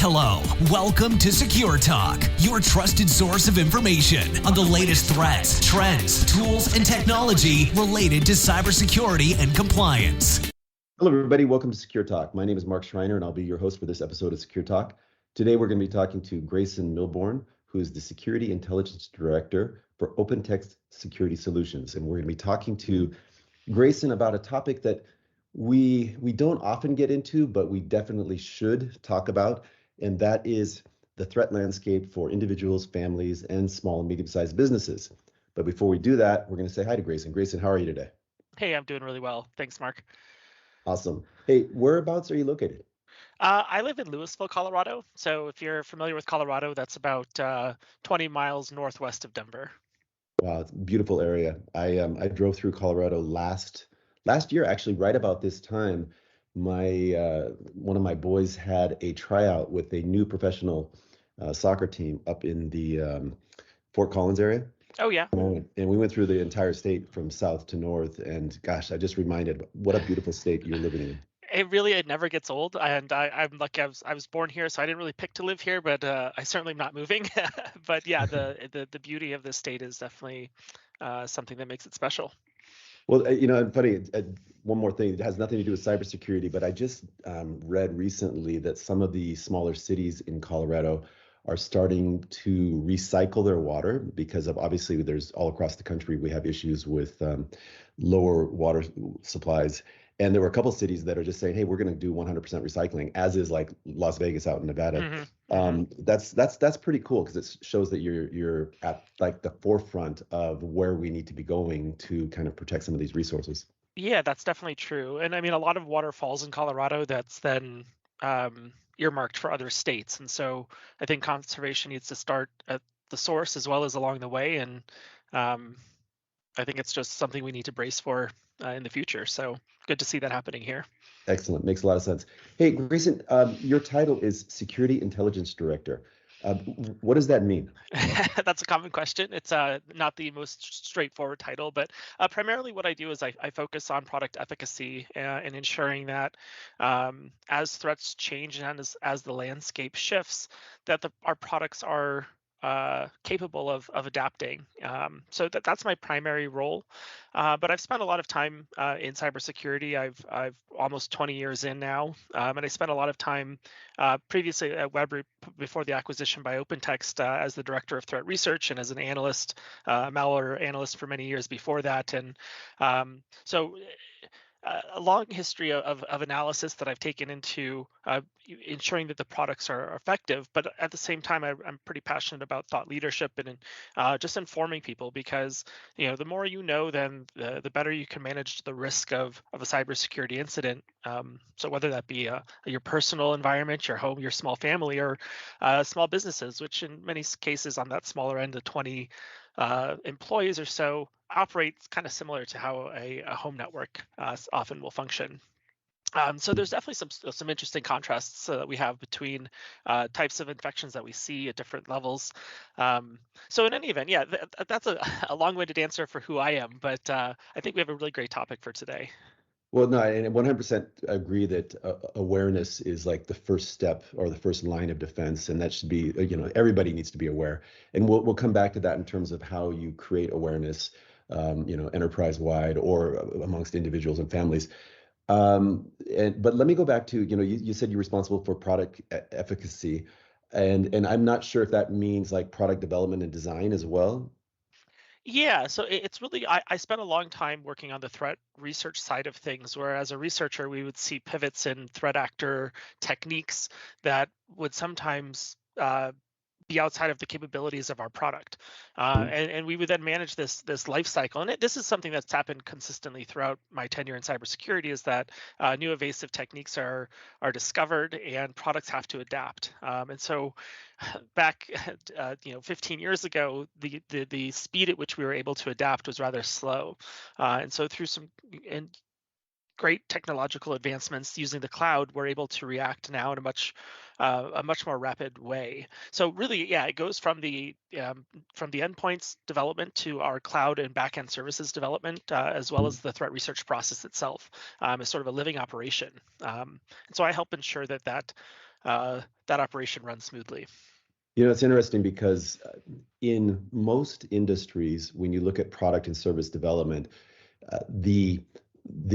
Hello, welcome to Secure Talk, your trusted source of information on the latest threats, trends, tools, and technology related to cybersecurity and compliance. Hello, everybody. Welcome to Secure Talk. My name is Mark Schreiner, and I'll be your host for this episode of Secure Talk. Today, we're going to be talking to Grayson Milbourne, who is the Security Intelligence Director for OpenText Security Solutions. And we're going to be talking to Grayson about a topic that we don't often get into, but we definitely should talk about, and that is the threat landscape for individuals, families, and small and medium-sized businesses. But before we do that, we're going to say hi to Grayson. Grayson, how are you today? Hey, I'm doing really well. Thanks, Mark. Awesome. Hey, whereabouts are you located? I live in Louisville, Colorado. So if you're familiar with Colorado, that's about 20 miles northwest of Denver. Wow, it's a beautiful area. I drove through Colorado last year, actually, right about this time. My one of my boys had a tryout with a new professional soccer team up in the Fort Collins area. Oh, yeah. And we went through the entire state from south to north. And gosh, I just reminded what a beautiful state you're living in. It never gets old, and I'm lucky. I was born here, so I didn't really pick to live here, but I certainly am not moving. But yeah, the beauty of this state is definitely something that makes it special. Well, funny, one more thing. It has nothing to do with cybersecurity, but I just read recently that some of the smaller cities in Colorado are starting to recycle their water because of, obviously, there's all across the country, we have issues with lower water supplies. And there were a couple of cities that are just saying, hey, we're going to do 100% recycling, as is like Las Vegas out in Nevada. That's pretty cool because it shows that you're at like the forefront of where we need to be going to kind of protect some of these resources. Yeah, that's definitely true. And I mean, a lot of water falls in Colorado that's then earmarked for other states. And so I think conservation needs to start at the source as well as along the way. And I think it's just something we need to brace for in the future. So good to see that happening here. Excellent. Makes a lot of sense. Hey, Grayson, your title is Security Intelligence Director. What does that mean? That's a common question. It's not the most straightforward title, but primarily what I do is I focus on product efficacy and ensuring that as threats change and as the landscape shifts, that our products are capable of adapting. So that's my primary role. But I've spent a lot of time in cybersecurity. I've almost 20 years in now, and I spent a lot of time previously at Webroot before the acquisition by OpenText as the director of threat research and as an analyst, malware analyst for many years before that. And so a long history of analysis that I've taken into ensuring that the products are effective. But at the same time, I'm pretty passionate about thought leadership and just informing people because, the more you know, then the better you can manage the risk of a cybersecurity incident. So whether that be your personal environment, your home, your small family, or small businesses, which in many cases on that smaller end of 20 employees or so operates kind of similar to how a home network often will function. So there's definitely some interesting contrasts that we have between types of infections that we see at different levels. So in any event, yeah, that's a long-winded answer for who I am, but I think we have a really great topic for today. Well, no, and 100% agree that awareness is like the first step or the first line of defense, and that should be, everybody needs to be aware. And we'll come back to that in terms of how you create awareness, enterprise-wide or amongst individuals and families. But let me go back to, you said you're responsible for product efficacy, and I'm not sure if that means like product development and design as well. Yeah, so it's really, I spent a long time working on the threat research side of things, where as a researcher, we would see pivots in threat actor techniques that would sometimes be outside of the capabilities of our product. And we would then manage this life cycle. And this is something that's happened consistently throughout my tenure in cybersecurity, is that new evasive techniques are discovered and products have to adapt. And so back 15 years ago, the speed at which we were able to adapt was rather slow. And so through some great technological advancements using the cloud, we're able to react now in a much more rapid way. So really, yeah, it goes from the endpoints development to our cloud and backend services development, as well as the threat research process itself, is sort of a living operation. And so I help ensure that that operation runs smoothly. It's interesting because in most industries, when you look at product and service development, the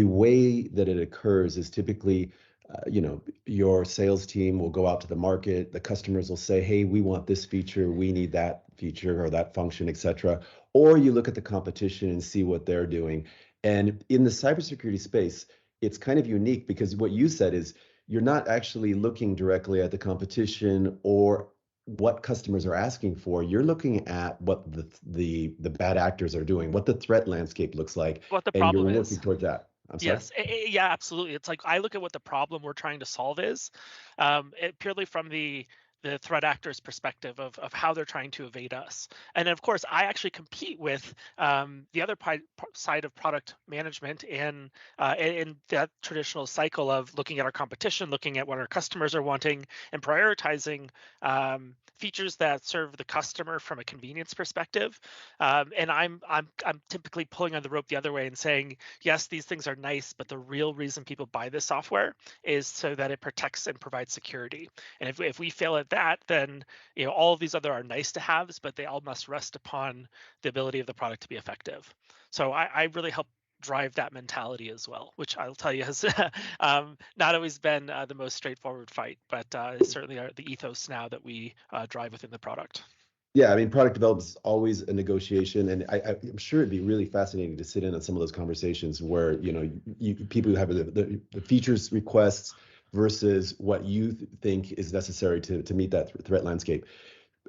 way that it occurs is typically, your sales team will go out to the market. The customers will say, "Hey, we want this feature, we need that feature or that function, etc." Or you look at the competition and see what they're doing. And in the cybersecurity space, it's kind of unique because what you said is you're not actually looking directly at the competition or what customers are asking for. You're looking at what the bad actors are doing, what the threat landscape looks like, What the and you're problem working is. towards that. I'm sorry? Yes, yeah, absolutely. It's like I look at what the problem we're trying to solve is, purely from the threat actor's perspective of how they're trying to evade us. And of course, I actually compete with the other side of product management in that traditional cycle of looking at our competition, looking at what our customers are wanting, and prioritizing features that serve the customer from a convenience perspective. And I'm typically pulling on the rope the other way and saying, yes, these things are nice, but the real reason people buy this software is so that it protects and provides security. And if we fail at that, then all of these other are nice to haves, but they all must rest upon the ability of the product to be effective. So I really help drive that mentality as well, which I'll tell you has not always been the most straightforward fight, but certainly the ethos now that we drive within the product. Yeah, I mean, product development is always a negotiation, and I'm sure it'd be really fascinating to sit in on some of those conversations where people who have the features requests versus what you think is necessary to meet that threat landscape.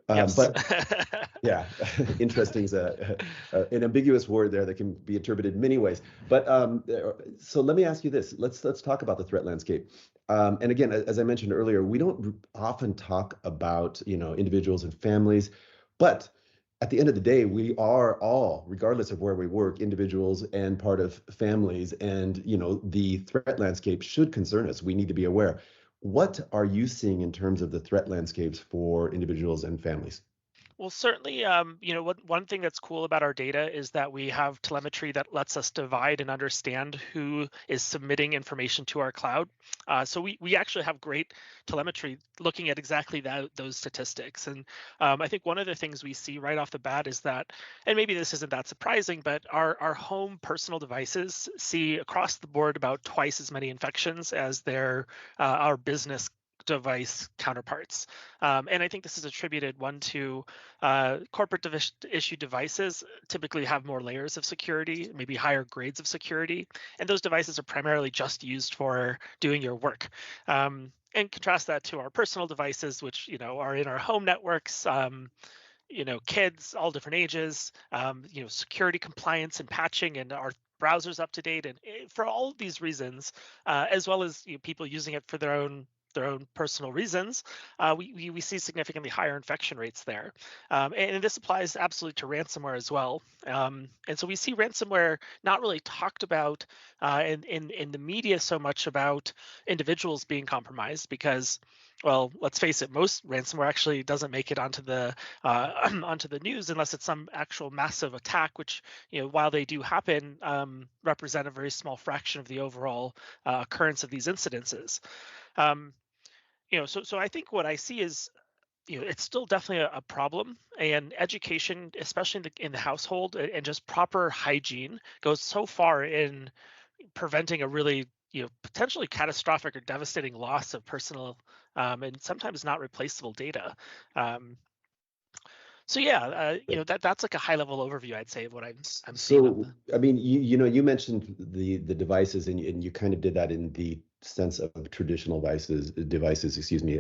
Yes. But yeah, interesting is an ambiguous word there that can be interpreted many ways. But so let me ask you this. Let's talk about the threat landscape. And again, as I mentioned earlier, we don't often talk about individuals and families, but at the end of the day, we are all, regardless of where we work, individuals and part of families. And the threat landscape should concern us. We need to be aware. What are you seeing in terms of the threat landscapes for individuals and families? Well, certainly, one thing that's cool about our data is that we have telemetry that lets us divide and understand who is submitting information to our cloud. So we actually have great telemetry looking at exactly those statistics. And I think one of the things we see right off the bat is that, and maybe this isn't that surprising, but our home personal devices see across the board about twice as many infections as our business device counterparts. And I think this is attributed one to corporate issue devices typically have more layers of security, maybe higher grades of security, and those devices are primarily just used for doing your work. And contrast that to our personal devices, which are in our home networks. Kids, all different ages, security compliance and patching, and our browsers up to date, and for all of these reasons, as well as people using it for their own personal reasons, we see significantly higher infection rates there. And this applies absolutely to ransomware as well. And so we see ransomware not really talked about in the media so much about individuals being compromised because, well, let's face it, most ransomware actually doesn't make it onto the onto the news unless it's some actual massive attack, which, while they do happen, represent a very small fraction of the overall occurrence of these incidences. So I think what I see is, it's still definitely a problem, and education, especially in the household, and just proper hygiene goes so far in preventing a really, potentially catastrophic or devastating loss of personal and sometimes not replaceable data. So yeah, that's like a high level overview, I'd say, of what I'm seeing. So, I mean, you mentioned the devices, and you kind of did that in the sense of traditional devices, excuse me,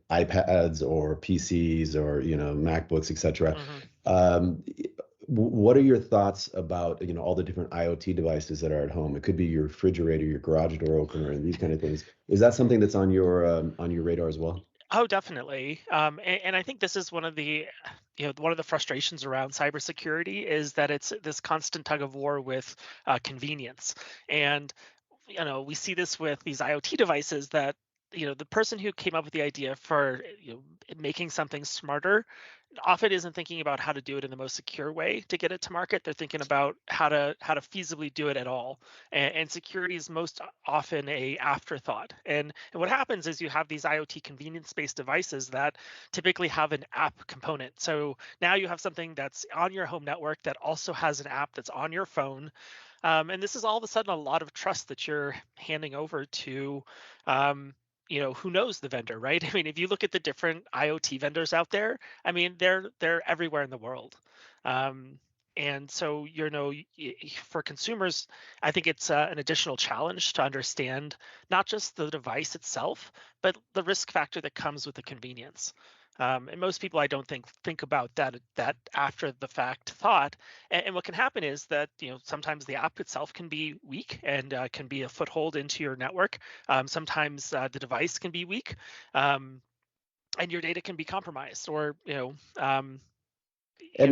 iPads or PCs or MacBooks, etc. What are your thoughts about all the different IoT devices that are at home? It could be your refrigerator, your garage door opener, and these kind of things. Is that something that's on your radar as well? Oh, definitely. And I think this is one of the frustrations around cybersecurity is that it's this constant tug of war with convenience. And we see this with these IoT devices that the person who came up with the idea for making something smarter often isn't thinking about how to do it in the most secure way to get it to market. They're thinking about how to feasibly do it at all, and security is most often a afterthought. And what happens is you have these IoT convenience-based devices that typically have an app component. So now you have something that's on your home network that also has an app that's on your phone, and this is all of a sudden a lot of trust that you're handing over to, who knows the vendor, right? I mean, if you look at the different IoT vendors out there, I mean, they're everywhere in the world. Um, and so, for consumers, I think it's an additional challenge to understand not just the device itself, but the risk factor that comes with the convenience. And most people, I don't think about that after the fact thought. And what can happen is that sometimes the app itself can be weak and can be a foothold into your network. Sometimes the device can be weak, and your data can be compromised, or it And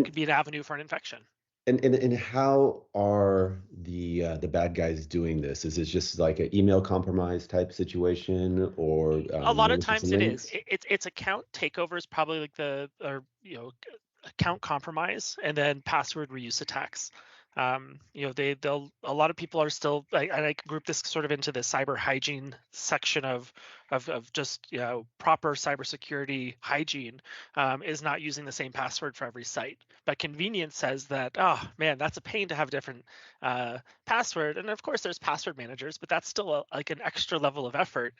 could be an avenue for an infection. and how are the bad guys doing this? Is it just like an email compromise type situation, or A lot of malicious times it is. links? It's account takeover is probably like account compromise, and then password reuse attacks. They'll a lot of people are still, and I can group this sort of into the cyber hygiene section of just proper cybersecurity hygiene, is not using the same password for every site. But convenience says that, oh man, that's a pain to have a different password. And of course there's password managers, but that's still like an extra level of effort.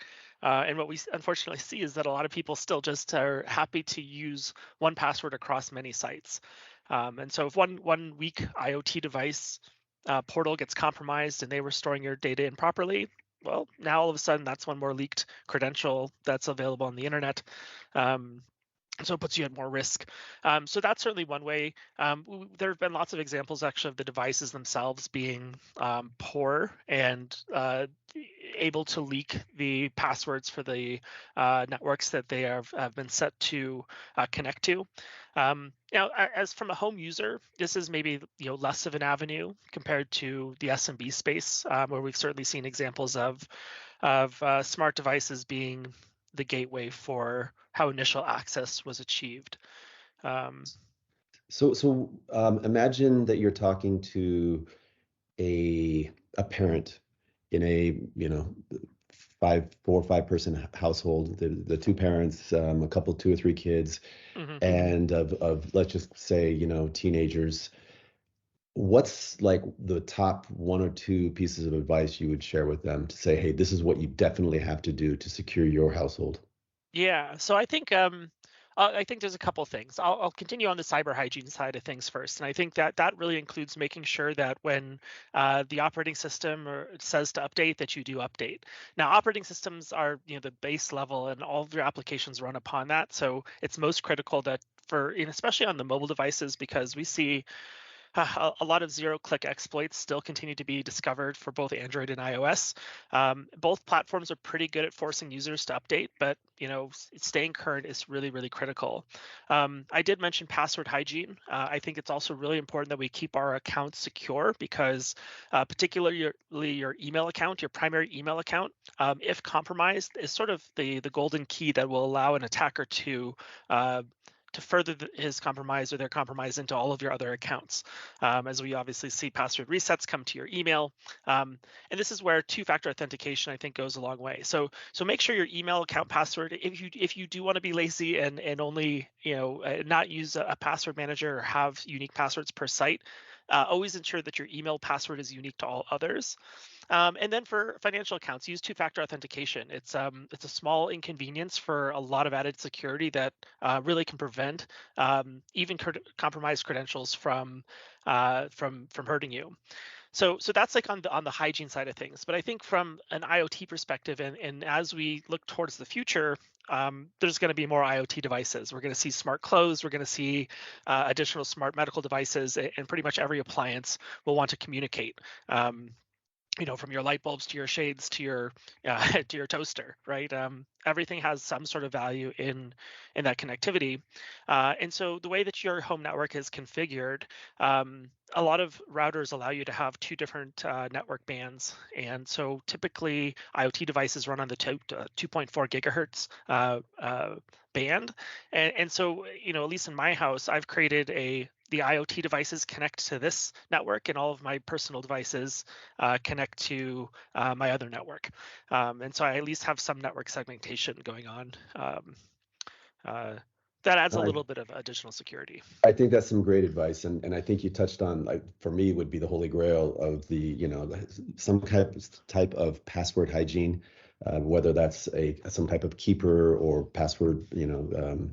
And what we unfortunately see is that a lot of people still just are happy to use one password across many sites. And so if one weak IoT device portal gets compromised and they were storing your data improperly, well, now all of a sudden that's one more leaked credential that's available on the internet. So it puts you at more risk. So that's certainly one way. There have been lots of examples actually of the devices themselves being poor and able to leak the passwords for the networks that they have been set to connect to. As from a home user, this is maybe less of an avenue compared to the SMB space, where we've certainly seen examples of smart devices being the gateway for how initial access was achieved. So imagine that you're talking to a parent in a 4 or 5 person household. The two parents, a couple, 2 or 3 kids, Mhm. and of let's just say teenagers. What's like the top 1 or 2 pieces of advice you would share with them to say, hey, this is what you definitely have to do to secure your household? Yeah, so I think there's a couple things. I'll continue on the cyber hygiene side of things first, and I think that really includes making sure that when the operating system says to update, that you do update. Now, operating systems are the base level, and all of your applications run upon that. So it's most critical that especially on the mobile devices, because we see a lot of zero-click exploits still continue to be discovered for both Android and iOS. Both platforms are pretty good at forcing users to update, but staying current is really, really critical. I did mention password hygiene. I think it's also really important that we keep our accounts secure, because particularly your email account, your primary email account, if compromised, is sort of the golden key that will allow an attacker to further his compromise or their compromise into all of your other accounts. As we obviously see password resets come to your email. And this is where two-factor authentication, I think, goes a long way. So make sure your email account password, if you do want to be lazy and only not use a password manager or have unique passwords per site, always ensure that your email password is unique to all others. And then for financial accounts, use two-factor authentication. It's a small inconvenience for a lot of added security that really can prevent even compromised credentials from hurting you. So that's like on the hygiene side of things. But I think from an IoT perspective, and as we look towards the future, there's going to be more IoT devices. We're going to see smart clothes. We're going to see additional smart medical devices, and pretty much every appliance will want to communicate. from your light bulbs to your shades to your to your toaster, right? Everything has some sort of value in that connectivity, and so the way that your home network is configured, a lot of routers allow you to have two different network bands, and so typically IoT devices run on the 2.4 gigahertz band, and so at least in my house, I've created the IoT devices connect to this network, and all of my personal devices connect to my other network. And so I at least have some network segmentation going on. Uh, that adds a I, little bit of additional security. I think that's some great advice, and I think you touched on, like, for me would be the holy grail of some type of password hygiene, whether that's some type of keeper or password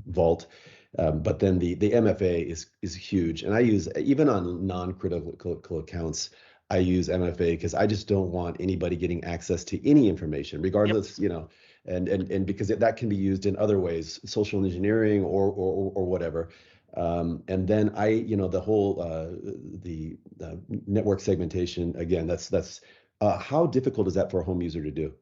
vault. But then the MFA is huge, and I use, even on non-critical accounts, I use MFA because I just don't want anybody getting access to any information, Yep. regardless, and because that can be used in other ways, social engineering or whatever. And then the whole the network segmentation, again, that's how difficult is that for a home user to do?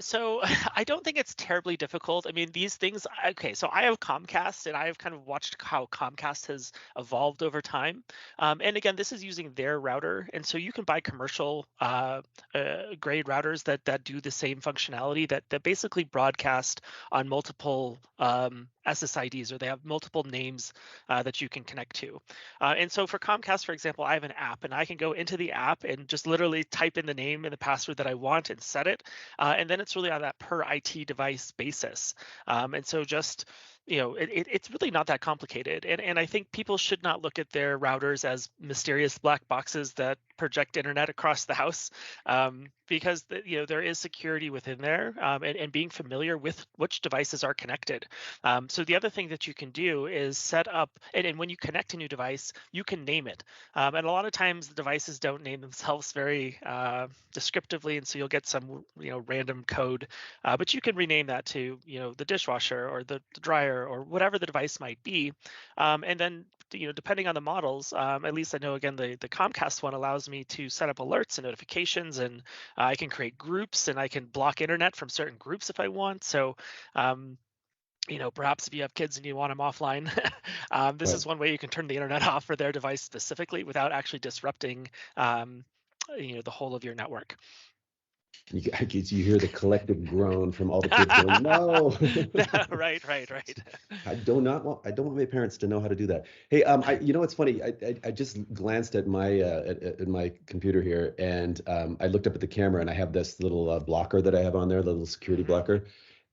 So I don't think it's terribly difficult. I mean, these things, okay, so I have Comcast and I've kind of watched how Comcast has evolved over time. And again, this is using their router. And so you can buy commercial grade routers that do the same functionality, that basically broadcast on multiple SSIDs, or they have multiple names that you can connect to. And so for Comcast, for example, I have an app and I can go into the app and just literally type in the name and the password that I want and set it. And then it's really on that per IT device basis. And so just, it's really not that complicated. And I think people should not look at their routers as mysterious black boxes that project internet across the house, because there is security within there, and being familiar with which devices are connected. So the other thing that you can do is set up, and when you connect a new device, you can name it. And a lot of times the devices don't name themselves very descriptively, and so you'll get some random code, but you can rename that to the dishwasher or the dryer or whatever the device might be, and then depending on the models, at least I know, again, the Comcast one allows me to set up alerts and notifications, and I can create groups and I can block internet from certain groups if I want. So perhaps if you have kids and you want them offline, this Right. is one way you can turn the internet off for their device specifically without actually disrupting the whole of your network. You hear the collective groan from all the kids going, no. Right. I don't want my parents to know how to do that. Hey, it's funny. I just glanced at my computer here, and I looked up at the camera, and I have this little blocker that I have on there, the little security Mhm. blocker.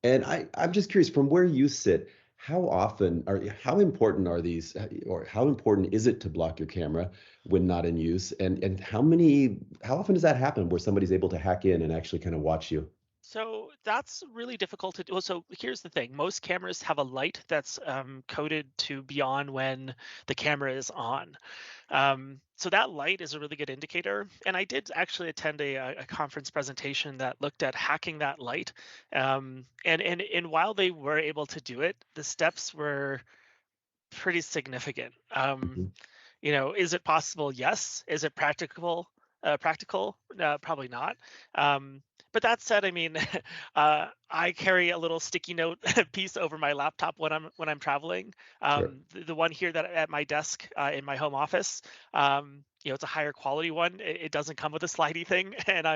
And I'm just curious, from where you sit, how important are these, or how important is it to block your camera when not in use? And how often does that happen where somebody's able to hack in and actually kind of watch you? So that's really difficult to do. Well, so here's the thing: most cameras have a light that's coded to be on when the camera is on. So that light is a really good indicator. And I did actually attend a conference presentation that looked at hacking that light. And while they were able to do it, the steps were pretty significant. Mhm. Is it possible? Yes. Is it practicable? Practical? Probably not. But that said, I mean, I carry a little sticky note piece over my laptop when I'm traveling. Sure. The one here that at my desk in my home office, it's a higher quality one. It doesn't come with a slidey thing, and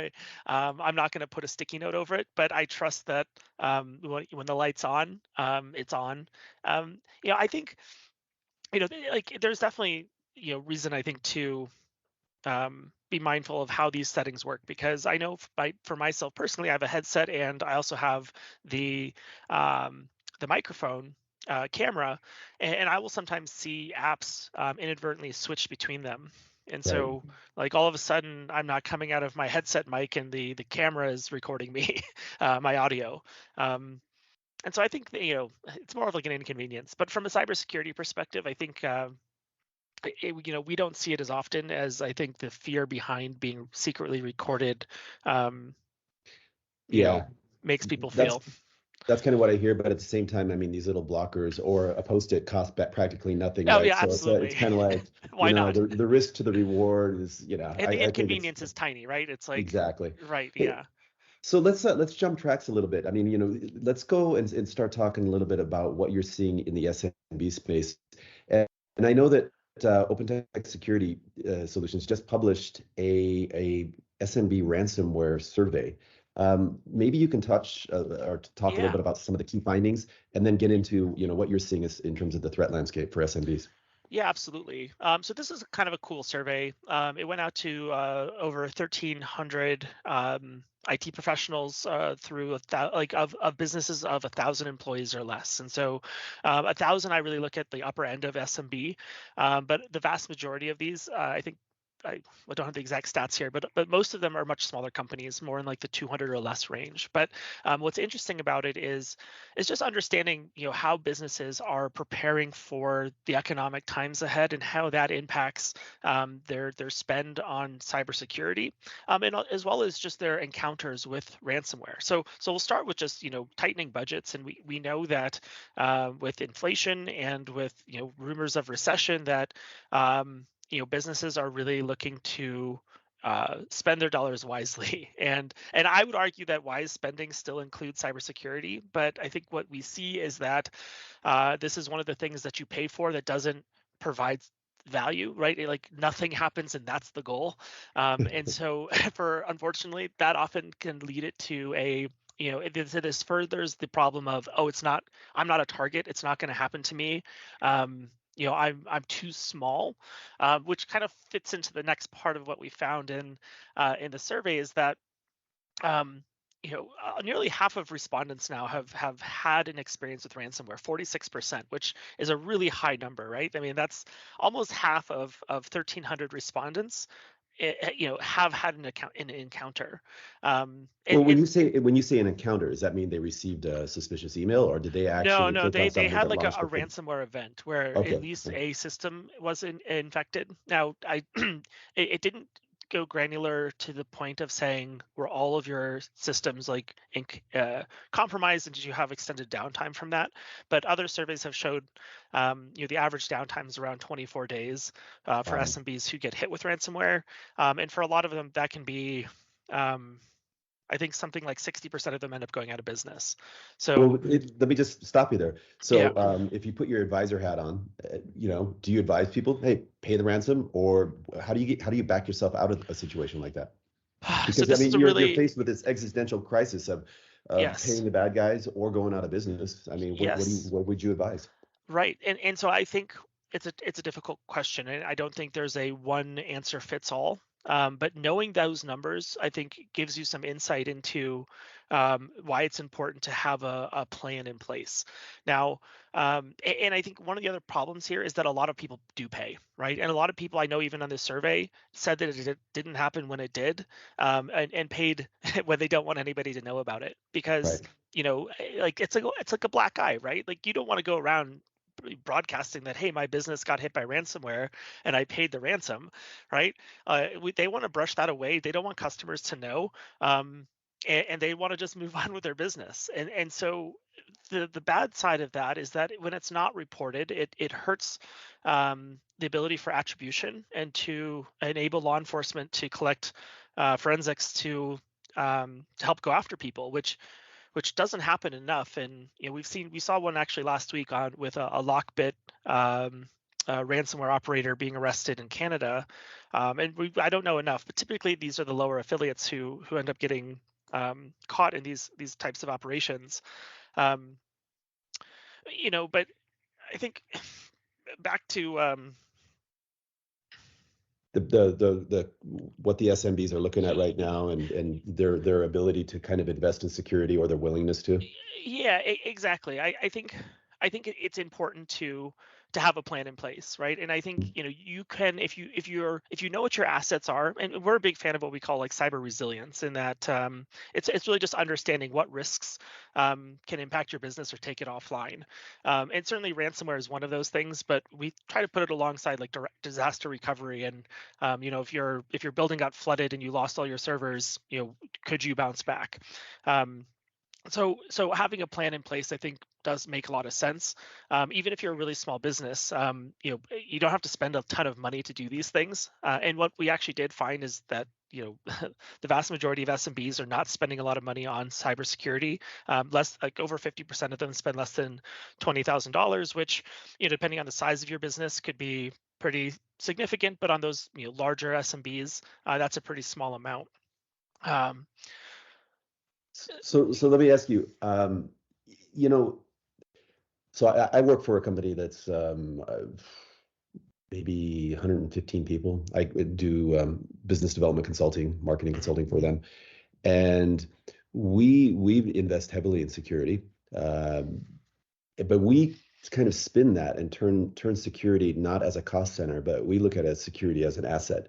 I'm not going to put a sticky note over it. But I trust that when the light's on, it's on. I think like there's definitely reason I think to be mindful of how these settings work, because I know for myself personally, I have a headset and I also have the microphone camera, and I will sometimes see apps inadvertently switch between them. And Right. so, like all of a sudden, I'm not coming out of my headset mic, and the camera is recording me, my audio. And so I think that, it's more of like an inconvenience. But from a cybersecurity perspective, I think we don't see it as often as I think the fear behind being secretly recorded, um, you know, Yeah. makes people That's feel. That's kind of what I hear, but at the same time, I mean, these little blockers or a post-it cost practically nothing, Oh right? yeah, So it's absolutely. kind of like, Why not? the risk to the reward is, And the I think it's inconvenience is tiny, right? It's like, exactly. right, Hey, yeah. so let's jump tracks a little bit. I mean, let's go and start talking a little bit about what you're seeing in the SMB space. And I know that OpenText Security Solutions just published a SMB ransomware survey. Maybe you can touch or talk a little Yeah. bit about some of the key findings, and then get into what you're seeing in terms of the threat landscape for SMBs. Yeah, absolutely. So this is kind of a cool survey. It went out to over 1,300 IT professionals through like of businesses of 1,000 employees or less. And so 1,000, I really look at the upper end of SMB, but the vast majority of these, I think. I don't have the exact stats here, but most of them are much smaller companies, more in like the 200 or less range. But what's interesting about it is just understanding how businesses are preparing for the economic times ahead and how that impacts their spend on cybersecurity, and as well as just their encounters with ransomware. So we'll start with just tightening budgets, and we know that with inflation and with rumors of recession that businesses are really looking to spend their dollars wisely. And I would argue that wise spending still includes cybersecurity. But I think what we see is that this is one of the things that you pay for that doesn't provide value, right? Like nothing happens, and that's the goal. And so, for unfortunately, that often can lead it to this furthers the problem of, oh, I'm not a target. It's not going to happen to me. I'm too small, which kind of fits into the next part of what we found in the survey is that nearly half of respondents now have had an experience with ransomware, 46%, which is a really high number, right? I mean, that's almost half of 1,300 respondents have had an encounter. Well, when you say an encounter, does that mean they received a suspicious email, or did they No, actually no, click on they something had that like a launched the thing? ransomware event where at Okay. least a system was infected. Now, it didn't go granular to the point of saying were all of your systems like compromised and did you have extended downtime from that? But other surveys have showed the average downtime is around 24 days for Wow. SMBs who get hit with ransomware, and for a lot of them that can be. I think something like 60% of them end up going out of business. So Well, let me just stop you there. yeah. So, if you put your advisor hat on, do you advise people, hey, pay the ransom, or how do you back yourself out of a situation like that? So Because I this is mean, a you're really faced with this existential crisis of yes, paying the bad guys or going out of business. I mean, yes, what would you advise? right. And so I think it's a difficult question, and I don't think there's a one answer fits all. But knowing those numbers, I think, gives you some insight into why it's important to have a plan in place. Now, and I think one of the other problems here is that a lot of people do pay, right? And a lot of people I know, even on this survey, said that it didn't happen when it did, and paid when they don't want anybody to know about it because Right. like it's like a black eye, right? Like you don't want to go around broadcasting that, hey, my business got hit by ransomware and I paid the ransom, right? They want to brush that away. They don't want customers to know, and they want to just move on with their business. And so the bad side of that is that when it's not reported, it hurts the ability for attribution and to enable law enforcement to collect forensics to help go after people, which doesn't happen enough. And we saw one actually last week on with a Lockbit ransomware operator being arrested in Canada. And I don't know enough, but typically these are the lower affiliates who end up getting caught in these types of operations. Um, but I think back to The what the SMBs are looking at right now, and their ability to kind of invest in security, or their willingness to. yeah, exactly. I think it's important to have a plan in place, right? And I think you can, if you know what your assets are, and we're a big fan of what we call like cyber resilience, in that it's really just understanding what risks can impact your business or take it offline. And certainly ransomware is one of those things, but we try to put it alongside like direct disaster recovery. And if your building got flooded and you lost all your servers, could you bounce back? So having a plan in place, I think, does make a lot of sense. Even if you're a really small business, you don't have to spend a ton of money to do these things. And what we actually did find is that the vast majority of SMBs are not spending a lot of money on cybersecurity. Less like over 50% of them spend less than $20,000, which, depending on the size of your business, could be pretty significant. But on those larger SMBs, that's a pretty small amount. Um, So let me ask you, you know, so I work for a company that's maybe 115 people. I do business development consulting, marketing mhm, consulting for them, and we invest heavily in security. Um, but we kind of spin that and turn security not as a cost center, but we look at it as security as an asset.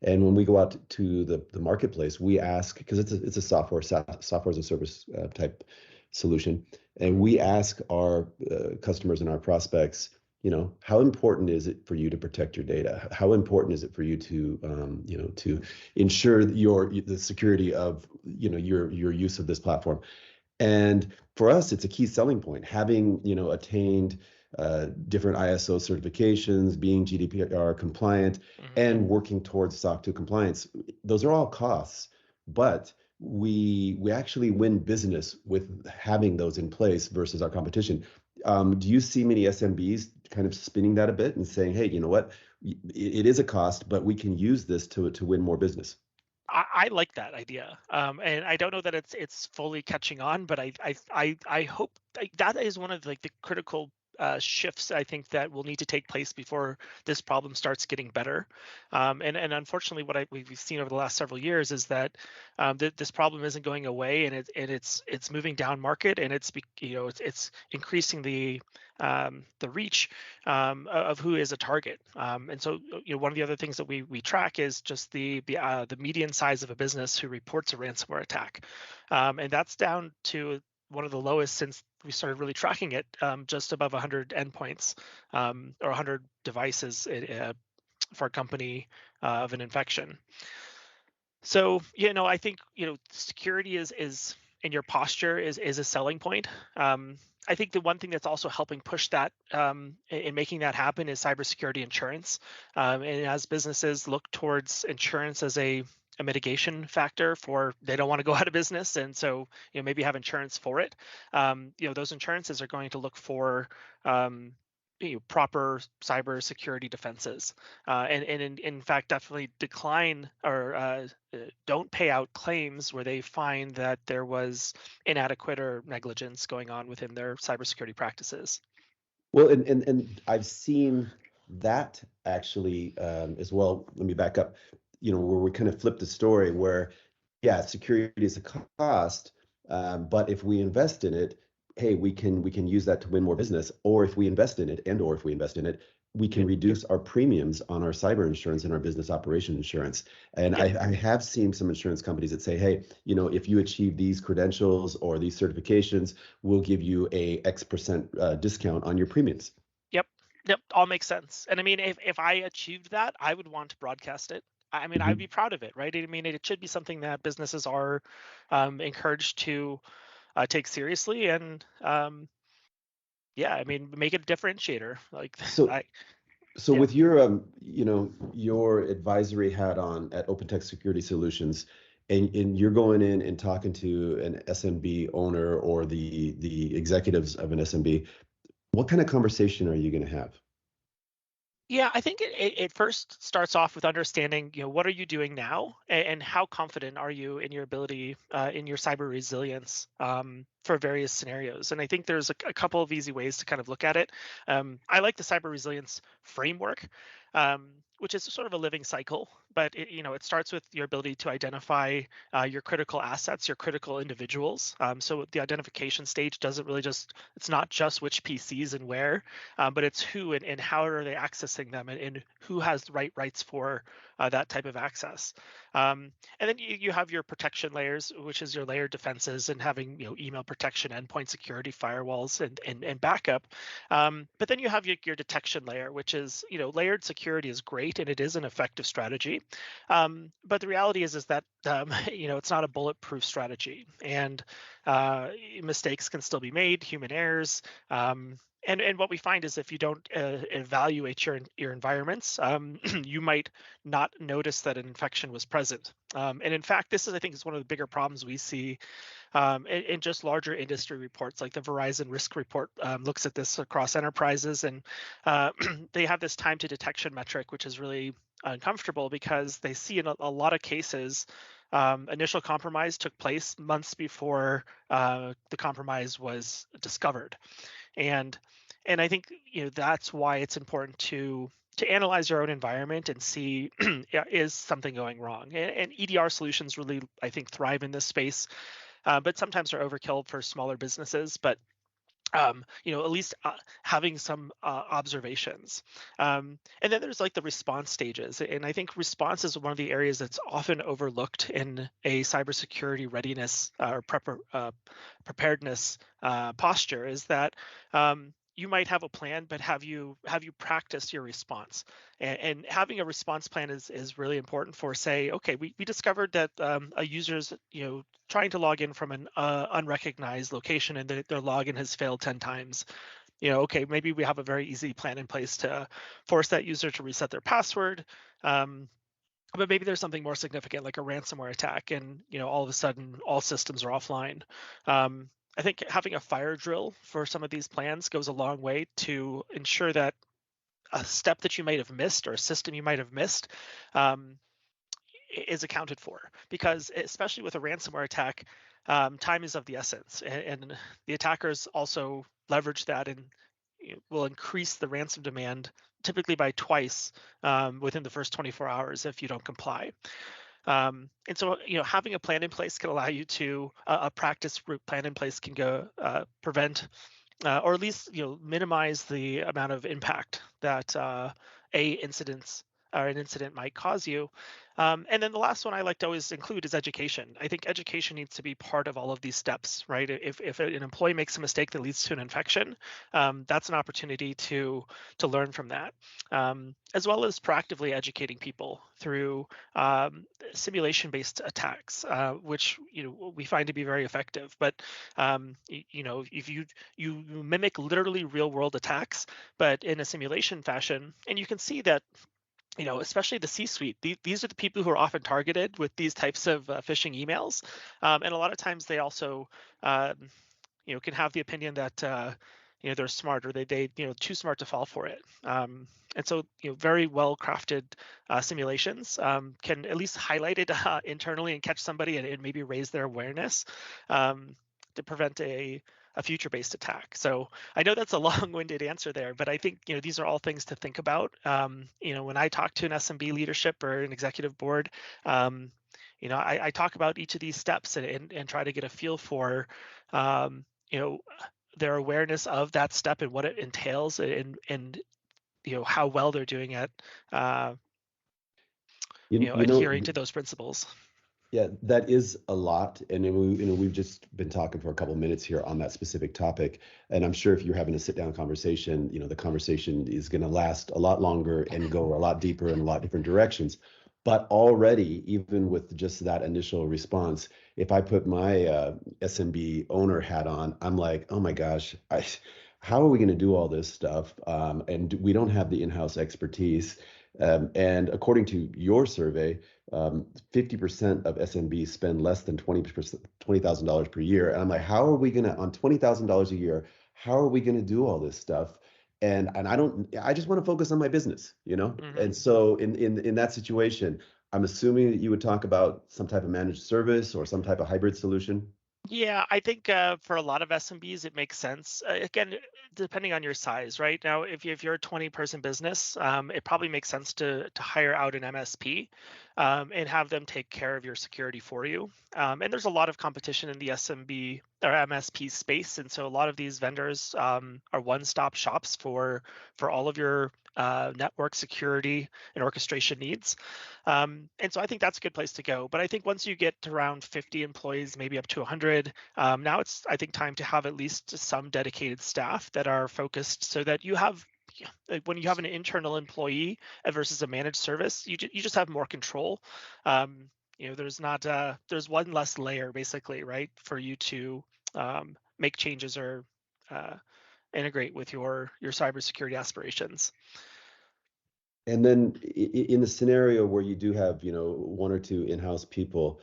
And when we go out to the marketplace, we ask, because it's a software as a service type solution, and we ask our customers and our prospects, how important is it for you to protect your data? How important is it for you to to ensure the security of your use of this platform? And for us, it's a key selling point. Having attained different ISO certifications, being GDPR compliant, mhm. and working towards SOC 2 compliance, those are all costs. But we actually win business with having those in place versus our competition. Do you see many SMBs kind of spinning that a bit and saying, "Hey, you know what? It is a cost, but we can use this to win more business." I like that idea, and I don't know that it's fully catching on, but I hope that is one of like the critical shifts I think that will need to take place before this problem starts getting better. And unfortunately, what we've seen over the last several years is that this problem isn't going away, and it's moving down market, and it's increasing the reach of who is a target. And so, one of the other things that we track is just the median size of a business who reports a ransomware attack, and that's down to one of the lowest since we started really tracking it, just above 100 endpoints, or 100 devices for a company of an infection. So, I think, security is in your posture is a selling point. I think the one thing that's also helping push that, in making that happen, is cybersecurity insurance. And as businesses look towards insurance as a mitigation factor for they don't want to go out of business, and so maybe have insurance for it. Those insurances are going to look for proper cyber security defenses, and in fact definitely decline or don't pay out claims where they find that there was inadequate or negligence going on within their cybersecurity practices. Well, and I've seen that actually as well. Let me back up. Where we kind of flip the story, where yeah, security is a cost, but if we invest in it, hey, we can use that to win more business. Or if we invest in it, we can Yep. reduce our premiums on our cyber insurance and our business operation insurance. And Yep. I have seen some insurance companies that say, hey, if you achieve these credentials or these certifications, we'll give you a X% discount on your premiums. Yep. Yep. All makes sense. And I mean, if I achieved that, I would want to broadcast it. I mean, I'd be Mhm. proud of it, right? I mean, it should be something that businesses are encouraged to take seriously, and yeah, I mean, make it a differentiator. Like, So I So yeah. with your your advisory hat on at OpenText Security Solutions, and you're going in and talking to an SMB owner or the executives of an SMB, what kind of conversation are you going to have? Yeah, I think it first starts off with understanding, what are you doing now, and how confident are you in your ability, in your cyber resilience, for various scenarios. And I think there's a couple of easy ways to kind of look at it. I like the cyber resilience framework, which is sort of a living cycle, but it starts with your ability to identify your critical assets, your critical individuals. So the identification stage doesn't really it's not just which PCs and where, but it's who and how are they accessing them, and who has the rights for that type of access. And then you have your protection layers, which is your layered defenses, and having email protection, endpoint security, firewalls, and backup. But then you have your detection layer, which is layered security is great, and it is an effective strategy. security. But the reality is that it's not a bulletproof strategy, and mistakes can still be made, human errors. And what we find is if you don't evaluate your environments, you might not notice that an infection was present. And in fact, this is, I think, is one of the bigger problems we see in just larger industry reports, like the Verizon Risk Report looks at this across enterprises, and they have this time to detection metric, which is really uncomfortable because they see in a lot of cases initial compromise took place months before the compromise was discovered. And I think that's why it's important to analyze your own environment and see is something going wrong. And EDR solutions really, I think, thrive in this space, but sometimes they're overkill for smaller businesses. But at least having some observations. And then there's like the response stages. And I think response is one of the areas that's often overlooked in a cybersecurity readiness or preparedness posture, is that you might have a plan, but have you practiced your response? And having a response plan is really important for, say, okay, we discovered that a user's trying to log in from an unrecognized location, and their login has failed 10 times. Okay, maybe we have a very easy plan in place to force that user to reset their password. But maybe there's something more significant, like a ransomware attack, and all of a sudden all systems are offline. I think having a fire drill for some of these plans goes a long way to ensure that a step that you might have missed or a system you might have missed is accounted for. Because especially with a ransomware attack, time is of the essence, and the attackers also leverage that and will increase the ransom demand typically by twice within the first 24 hours if you don't comply. And so, having a plan in place can allow you to a practice route plan in place can go prevent or at least minimize the amount of impact that an incident might cause you. And then the last one I like to always include is education. I think education needs to be part of all of these steps, right? If an employee makes a mistake that leads to an infection, that's an opportunity to learn from that, as well as proactively educating people through simulation-based attacks, which we find to be very effective. But if you mimic literally real-world attacks, but in a simulation fashion, and you can see that. Especially the C-suite. These are the people who are often targeted with these types of phishing emails, and a lot of times they also, can have the opinion that they're smart, or they too smart to fall for it. And so very well crafted simulations can at least highlight it internally and catch somebody and maybe raise their awareness to prevent a future-based attack. So I know that's a long-winded answer there, but I think these are all things to think about. When I talk to an SMB leadership or an executive board, I talk about each of these steps and try to get a feel for their awareness of that step and what it entails, and how well they're doing at adhering to those principles. Yeah, that is a lot, and we've just been talking for a couple of minutes here on that specific topic, and I'm sure if you're having a sit-down conversation, the conversation is going to last a lot longer and go a lot deeper in a lot different directions. But already, even with just that initial response, if I put my SMB owner hat on, I'm like, oh my gosh, how are we going to do all this stuff? And we don't have the in-house expertise. And according to your survey, 50% of SMBs spend less than $20,000 per year. And I'm like, how are we going to, on $20,000 a year, how are we going to do all this stuff? And I just want to focus on my business, Mm-hmm. And so in that situation, I'm assuming that you would talk about some type of managed service or some type of hybrid solution. Yeah, I think for a lot of SMBs, it makes sense. Again, depending on your size, right? Now, if you're a 20-person business, it probably makes sense to hire out an MSP and have them take care of your security for you. And there's a lot of competition in the SMB or MSP space, and so a lot of these vendors are one-stop shops for all of your network security and orchestration needs. And so I think that's a good place to go. But I think once you get to around 50 employees, maybe up to 100, now it's, I think, time to have at least some dedicated staff that are focused so that you have when you have an internal employee versus a managed service, you just have more control. There's not there's one less layer basically, right, for you to make changes or uh, integrate with your cybersecurity aspirations. And then in the scenario where you do have, one or two in-house people,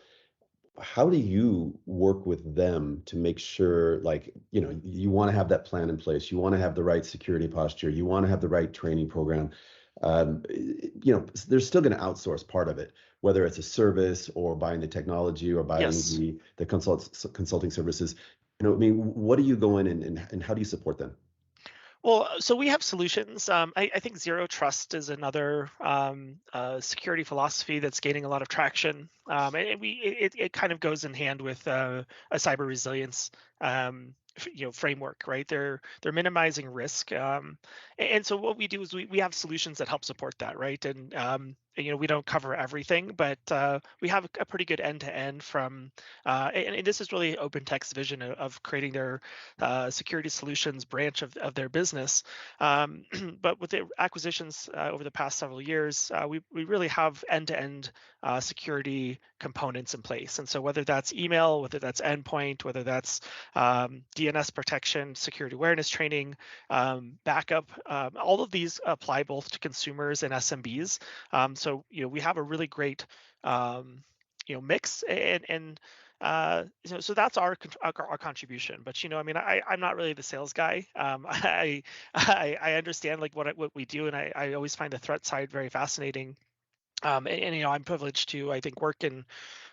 how do you work with them to make sure, like, you want to have that plan in place, you want to have the right security posture, you want to have the right training program. They're still going to outsource part of it, whether it's a service or buying the technology or buying Yes. the consulting services. I mean, what do you go in and how do you support them? Well, so we have solutions. I think zero trust is another security philosophy that's gaining a lot of traction, and it kind of goes in hand with a cyber resilience framework, right? They're minimizing risk, and so what we do is we have solutions that help support that, right? And we don't cover everything, but we have a pretty good end-to-end from, and this is really OpenText's vision of creating their security solutions branch of their business. But with the acquisitions over the past several years, we really have end-to-end security components in place. And so whether that's email, whether that's endpoint, whether that's DNS protection, security awareness training, backup, all of these apply both to consumers and SMBs. So we have a really great mix, and so that's our contribution. But I mean, I'm not really the sales guy. I understand like what we do, and I always find the threat side very fascinating. And I'm privileged to, I think, work in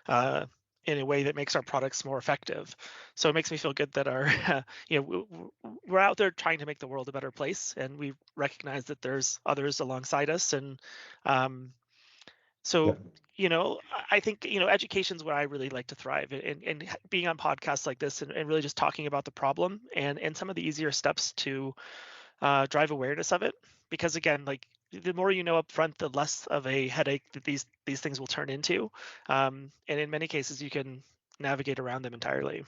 a way that makes our products more effective. So it makes me feel good that our we're out there trying to make the world a better place, and we recognize that there's others alongside us. And so, Yep. I think, education's where I really like to thrive, and being on podcasts like this, and really just talking about the problem and some of the easier steps to drive awareness of it. Because again, like the more you know up front, the less of a headache that these things will turn into. And in many cases, you can navigate around them entirely.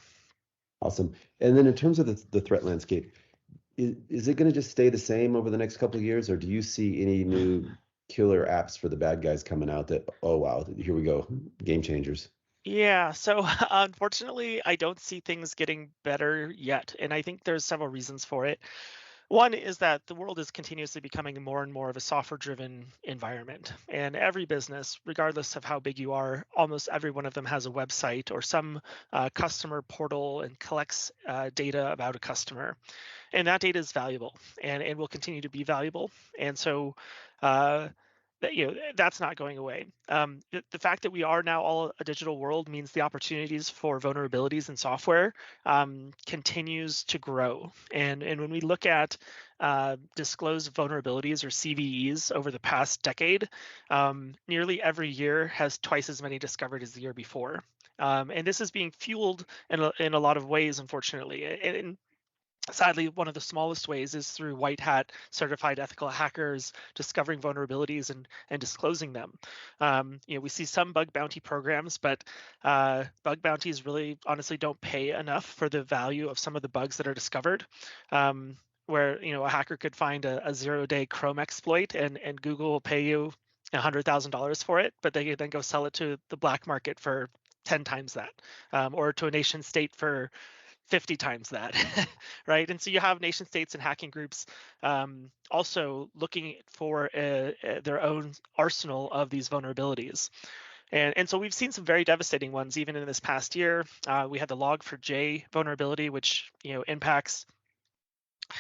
Awesome. And then in terms of the threat landscape, is it going to just stay the same over the next couple of years, or do you see any new killer apps for the bad guys coming out that, oh wow, here we go, game changers? Yeah, so unfortunately, I don't see things getting better yet. And I think there's several reasons for it. One is that the world is continuously becoming more and more of a software-driven environment. And every business, regardless of how big you are, almost every one of them has a website or some customer portal and collects data about a customer. And that data is valuable and will continue to be valuable. And so that's not going away. The fact that we are now all a digital world means the opportunities for vulnerabilities in software continues to grow. And when we look at disclosed vulnerabilities or CVEs over the past decade, nearly every year has twice as many discovered as the year before. And this is being fueled in a lot of ways, unfortunately. And sadly, one of the smallest ways is through white hat certified ethical hackers discovering vulnerabilities and disclosing them. We see some bug bounty programs, but bug bounties really honestly don't pay enough for the value of some of the bugs that are discovered. Where a hacker could find a 0-day Chrome exploit and Google will pay you $100,000 for it, but they then go sell it to the black market for 10 times that, or to a nation state for 50 times that, right? And so you have nation states and hacking groups also looking for their own arsenal of these vulnerabilities. And so we've seen some very devastating ones even in this past year. We had the Log4j vulnerability, which impacts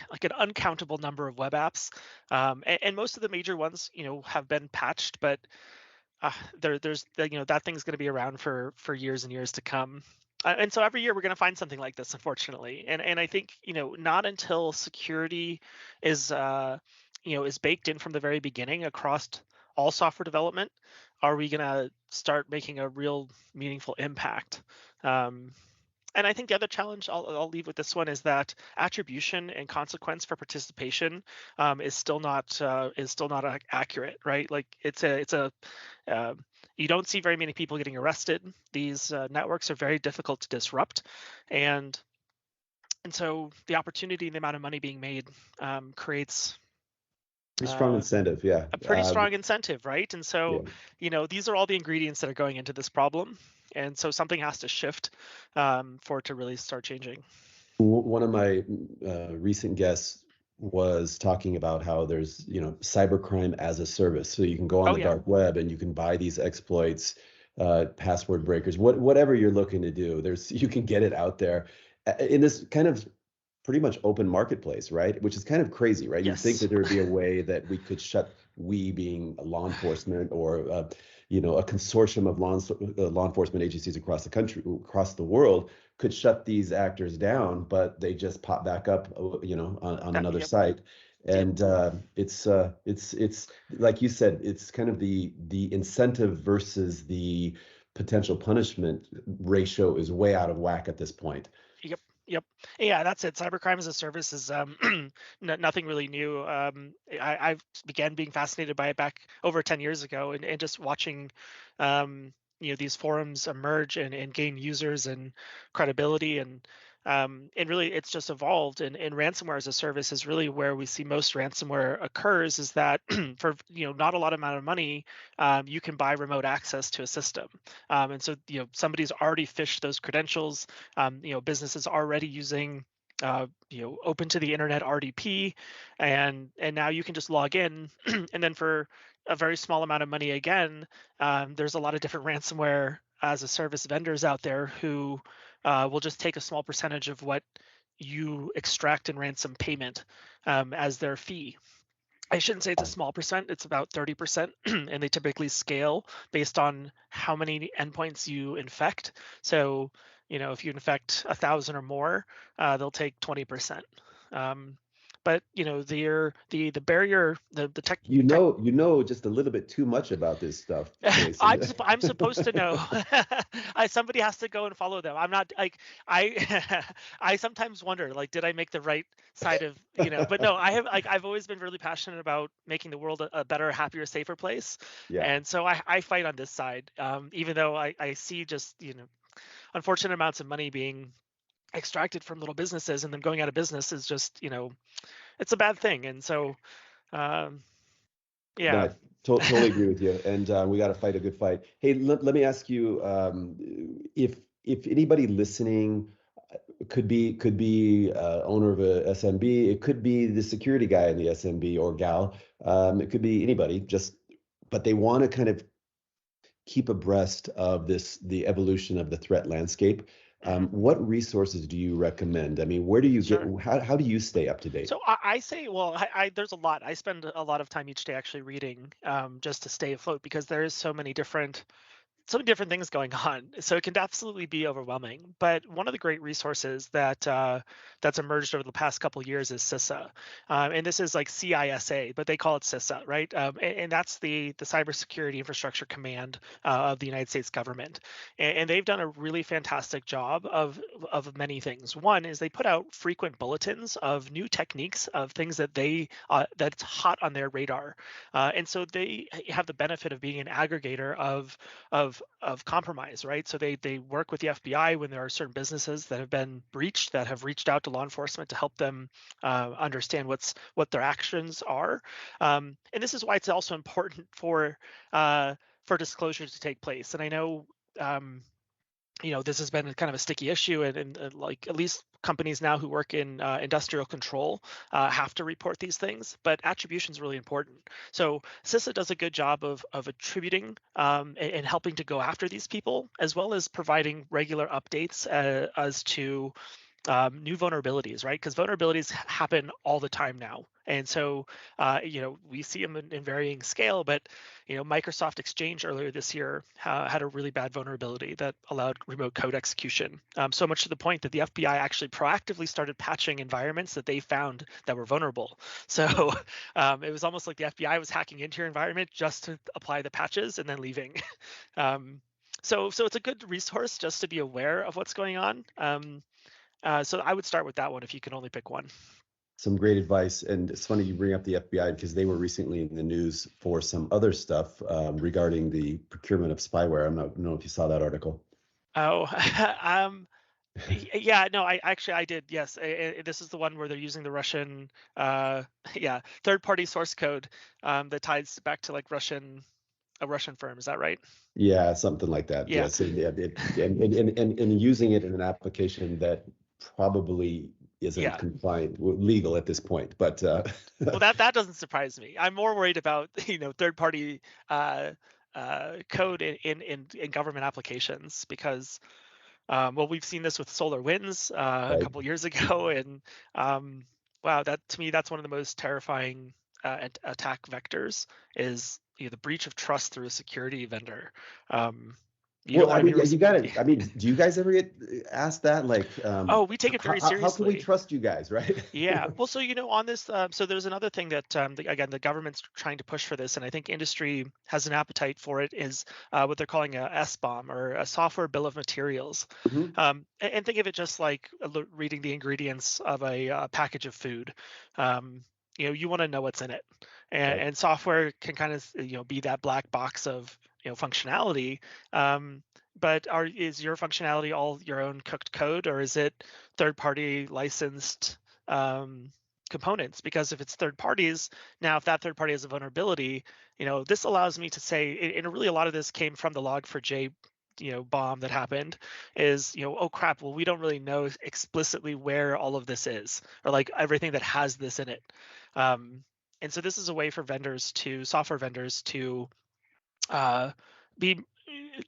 like an uncountable number of web apps. And most of the major ones, have been patched, but there's that thing's going to be around for years and years to come. And so every year we're going to find something like this, unfortunately. And I think not until security is is baked in from the very beginning across all software development are we going to start making a real meaningful impact. And I think the other challenge I'll leave with this one is that attribution and consequence for participation is still not accurate, right? Like it's a you don't see very many people getting arrested. These networks are very difficult to disrupt, and so the opportunity and the amount of money being made creates Pretty strong incentive, yeah. A pretty strong incentive, right? And Yeah. so, these are all the ingredients that are going into this problem. And so something has to shift for it to really start changing. One of my recent guests was talking about how there's, cybercrime as a service. So you can go on Oh, the yeah. dark web and you can buy these exploits, password breakers, whatever you're looking to do. You can get it out there in this kind of pretty much open marketplace, right? Which is kind of crazy, right? You'd think Yes. that there would be a way that we could we being law enforcement or a consortium of law enforcement agencies across the country, across the world, could shut these actors down, but they just pop back up, on another Yep. site. Yep. And it's like you said, it's kind of the incentive versus the potential punishment ratio is way out of whack at this point. Yep. Yep. Yeah, that's it. Cybercrime as a service is nothing really new. I began being fascinated by it back over 10 years ago, and just watching, these forums emerge and gain users and credibility, and really it's just evolved. And ransomware as a service is really where we see most ransomware occurs. Is that for not a lot amount of money, you can buy remote access to a system, and so somebody's already phished those credentials. Businesses already using open to the internet RDP, and now you can just log in, and then for a very small amount of money again, there's a lot of different ransomware as a service vendors out there who will just take a small percentage of what you extract in ransom payment as their fee. I shouldn't say it's a small percent, it's about 30%, and they typically scale based on how many endpoints you infect. So, if you infect 1,000 or more, they'll take 20%. But the barrier, the tech. Just a little bit too much about this stuff, I'm Jason. I'm supposed to know. Somebody has to go and follow them. I'm not like I I sometimes wonder, like, did I make the right side of, but no, I've always been really passionate about making the world a better, happier, safer place. Yeah. And so I fight on this side, even though I see just unfortunate amounts of money being extracted from little businesses and them going out of business is just it's a bad thing. And so yeah. No, I totally agree with you, and we got to fight a good fight. Hey, let me ask you, if anybody listening could be owner of a SMB, it could be the security guy in the SMB or gal, it could be anybody, but they want to kind of keep abreast of the evolution of the threat landscape. What resources do you recommend? I mean, where do you Sure. how do you stay up to date? So I say, well, there's a lot. I spend a lot of time each day actually reading, just to stay afloat, because there is so many different things going on. So it can absolutely be overwhelming. But one of the great resources that's emerged over the past couple of years is CISA, and this is like CISA, but they call it CISA, right? And that's the Cybersecurity Infrastructure Command of the United States government, and they've done a really fantastic job of many things. One is they put out frequent bulletins of new techniques, of things that that's hot on their radar, and so they have the benefit of being an aggregator of compromise, right? So they work with the FBI when there are certain businesses that have been breached, that have reached out to law enforcement to help them understand what their actions are. And this is why it's also important for disclosure to take place. And I know this has been kind of a sticky issue, and like at least companies now who work in industrial control have to report these things, but attribution is really important. So CISA does a good job of attributing and helping to go after these people, as well as providing regular updates as to new vulnerabilities, right? Because vulnerabilities happen all the time now. And so, we see them in varying scale, but, Microsoft Exchange earlier this year had a really bad vulnerability that allowed remote code execution. So much to the point that the FBI actually proactively started patching environments that they found that were vulnerable. So it was almost like the FBI was hacking into your environment just to apply the patches and then leaving. So it's a good resource just to be aware of what's going on. So I would start with that one if you can only pick one. Some great advice. And it's funny you bring up the FBI because they were recently in the news for some other stuff regarding the procurement of spyware. I don't know if you saw that article. Oh, Yeah, no, I did. Yes, this is the one where they're using the Russian, yeah, third-party source code that ties back to like a Russian firm. Is that right? Yeah, something like that. Yeah, Yes, and using it in an application that probably isn't yeah. compliant, legal at this point. But Well, that doesn't surprise me. I'm more worried about third-party uh, code in government applications because well, we've seen this with SolarWinds a right. couple years ago, and wow, that to me that's one of the most terrifying attack vectors is the breach of trust through a security vendor. You don't Well, I want to be mean, you got responsible. to. I mean, do you guys ever get asked that? Like, Oh, we take it very how can we seriously. trust you guys, right? Yeah. Well, so on this, so there's another thing that again the government's trying to push for this, and I think industry has an appetite for it. Is what they're calling a SBOM or a software bill of materials. Mhm. And think of it just like reading the ingredients of a package of food. You want to know what's in it, Right. and software can kind of be that black box of functionality. But is your functionality all your own cooked code, or is it third-party licensed components? Because if it's third parties, now if that third party has a vulnerability, this allows me to say, and really a lot of this came from the Log4j bomb that happened is oh crap, well we don't really know explicitly where all of this is, or like everything that has this in it. And so this is a way for software vendors to be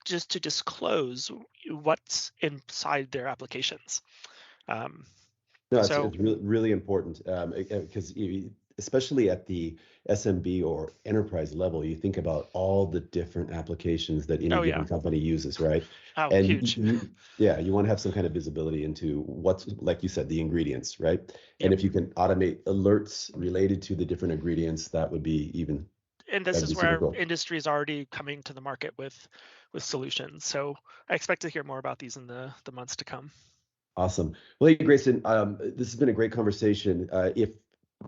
just to disclose what's inside their applications. Um, No, so it's really really important because especially at the SMB or enterprise level, you think about all the different applications that any oh yeah, given company uses, right? oh And huge. yeah, you want to have some kind of visibility into what's, like you said, the ingredients, right? And Yep. if you can automate alerts related to the different ingredients, that would be even And this that'd is be super where cool. industry is already coming to the market with solutions. So I expect to hear more about these in the months to come. Awesome. Well, hey, Grayson, this has been a great conversation. If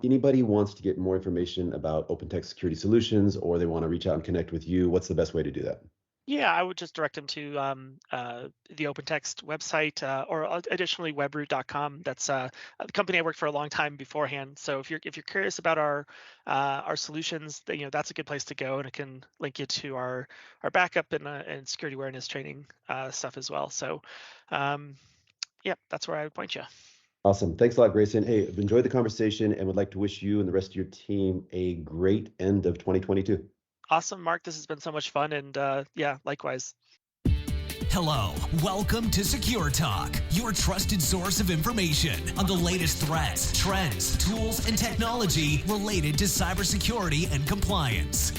anybody wants to get more information about OpenText Security Solutions or they want to reach out and connect with you, what's the best way to do that? Yeah, I would just direct them to the OpenText website, or additionally webroot.com. That's the company I worked for a long time beforehand. So if you're curious about our solutions, that's a good place to go, and it can link you to our backup and security awareness training stuff as well. So yeah, that's where I would point you. Awesome. Thanks a lot, Grayson. Hey, I've enjoyed the conversation and would like to wish you and the rest of your team a great end of 2022. Awesome, Mark. This has been so much fun, and yeah, likewise. Hello, welcome to Secure Talk, your trusted source of information on the latest threats, trends, tools, and technology related to cybersecurity and compliance.